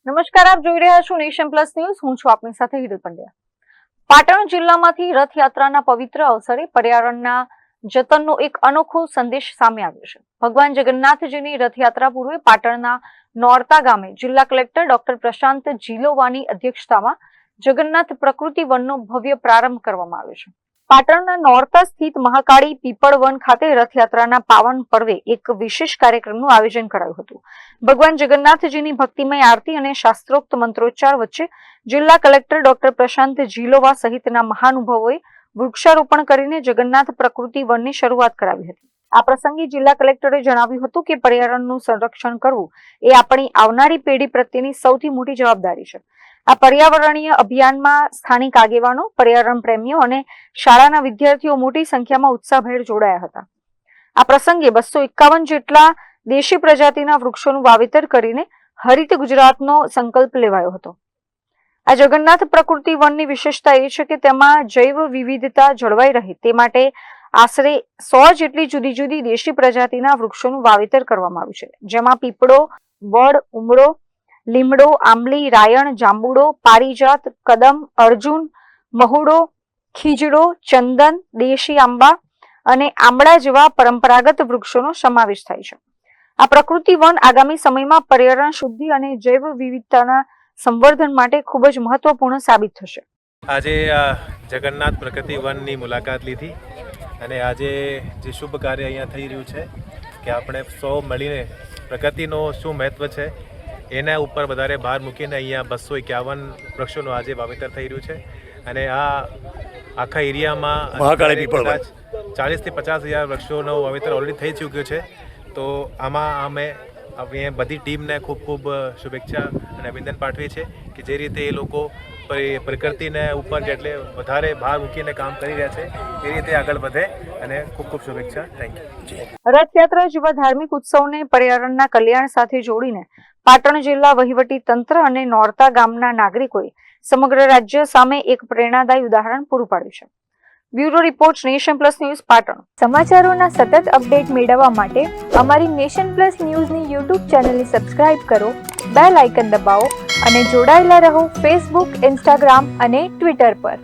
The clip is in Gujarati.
નમસ્કાર, આપ જોઈ રહ્યા છો નેશન પ્લસ ન્યૂઝ. હું છું આપની સાથે હિરલ પંડ્યા. પાટણ જિલ્લામાંથી રથયાત્રાના પવિત્ર અવસરે પર્યાવરણના જતનનો એક અનોખો સંદેશ સામે આવ્યો છે. ભગવાન જગન્નાથજીની રથયાત્રા પૂર્વે પાટણના નોરતા ગામે જિલ્લા કલેક્ટર ડોક્ટર પ્રશાંત જીલોવાની અધ્યક્ષતામાં જગન્નાથ પ્રકૃતિ વનનો ભવ્ય પ્રારંભ કરવામાં આવ્યો છે. પાટણના નોરતા સ્થિત મહાકાળી પીપળ વન ખાતે રથયાત્રાના પાવન પર્વે એક વિશેષ કાર્યક્રમનું આયોજન કરાયું હતું. ભગવાન જગન્નાથજીની ભક્તિમય આરતી અને શાસ્ત્રોક્ત મંત્રોચ્ચાર વચ્ચે જિલ્લા કલેક્ટર ડોક્ટર પ્રશાંત જીલોવા સહિતના મહાનુભાવોએ વૃક્ષારોપણ કરીને જગન્નાથ પ્રકૃતિ વનની શરૂઆત કરાવી હતી. આ પ્રસંગે જિલ્લા કલેક્ટરે જણાવ્યું હતું કે પર્યાવરણનું સંરક્ષણ કરવું એ આપણી આવનારી પેઢી પ્રત્યેની સૌથી મોટી જવાબદારી છે. આ પર્યાવરણીય અભિયાનમાં સ્થાનિક આગેવાનો, પર્યાવરણ પ્રેમીઓ અને શાળાના વિદ્યાર્થીઓ મોટી સંખ્યામાં ઉત્સાહભેર જોડાયા હતા. આ પ્રસંગે 251 જેટલા દેશી પ્રજાતિના વૃક્ષોનું વાવેતર કરીને હરિત ગુજરાતનો સંકલ્પ લેવાયો હતો. આ જગન્નાથ પ્રકૃતિ વનની વિશેષતા એ છે કે તેમાં જૈવ વિવિધતા જળવાઈ રહે તે માટે આશરે 100 જેટલી જુદી જુદી દેશી પ્રજાતિના વૃક્ષોનું વાવેતર કરવામાં આવ્યું છે, જેમાં પીપળો, વડ, ઉમરો, લીમડો, આંબલી, રાયણ, જાંબુડો, પારિજાત, કદમ, અર્જુન, મહુડો, ખીજડો, ચંદન, દેશી આંબા અને આંબળા જેવા પરંપરાગત વૃક્ષોનો સમાવેશ થાય છે. આ પ્રકૃતિ વન આગામી સમયમાં પર્યાવરણ શુદ્ધિ અને જૈવ વિવિધતાના સંવર્ધન માટે ખૂબ જ મહત્વપૂર્ણ સાબિત થશે. આજે જગન્નાથ પ્રકૃતિ વનની મુલાકાત લીધી અને આજે જે શુભ કાર્ય અહીંયા થઈ રહ્યું છે કે આપણે સૌ મળીને પ્રકૃતિનો શું મહત્વ છે એના ઉપર વધારે ભાર મૂકીને અહીંયા 251 વૃક્ષોનું આજે વાવેતર થઈ રહ્યું છે. અને આ આખા એરિયામાં 40 થી 50 હજાર વૃક્ષોનું વાવેતર ઓલરેડી થઈ ચૂક્યું છે. તો આમાં અમે બધી ટીમને ખૂબ ખૂબ શુભેચ્છા અને અભિનંદન પાઠવીએ છીએ કે જે રીતે એ લોકો પ્રકૃતિને ઉપર જેટલે વધારે ભાર મૂકીને કામ કરી રહ્યા છે એ રીતે આગળ વધે અને ખૂબ ખૂબ શુભેચ્છા. Thank you. રથયાત્રા જેવા ધાર્મિક ઉત્સવને પર્યાવરણના કલ્યાણ સાથે જોડીને પાટણ જિલ્લા વહીવટી તંત્ર અને નોરતા ગામના નાગરિકોએ સમગ્ર રાજ્ય સામે એક પ્રેરણાદાયી ઉદાહરણ પૂરું પાડ્યું છે. Bureau report, nation plus news, Patan. સમાચારોના સતત અપડેટ મેળવવા માટે અમારી નેશન પ્લસ ન્યૂઝની યુટ્યુબ ચેનલને સબસ્ક્રાઇબ કરો, બેલ આઇકન દબાવો અને જોડાયેલા રહો ફેસબુક, ઇન્સ્ટાગ્રામ અને ટ્વિટર પર.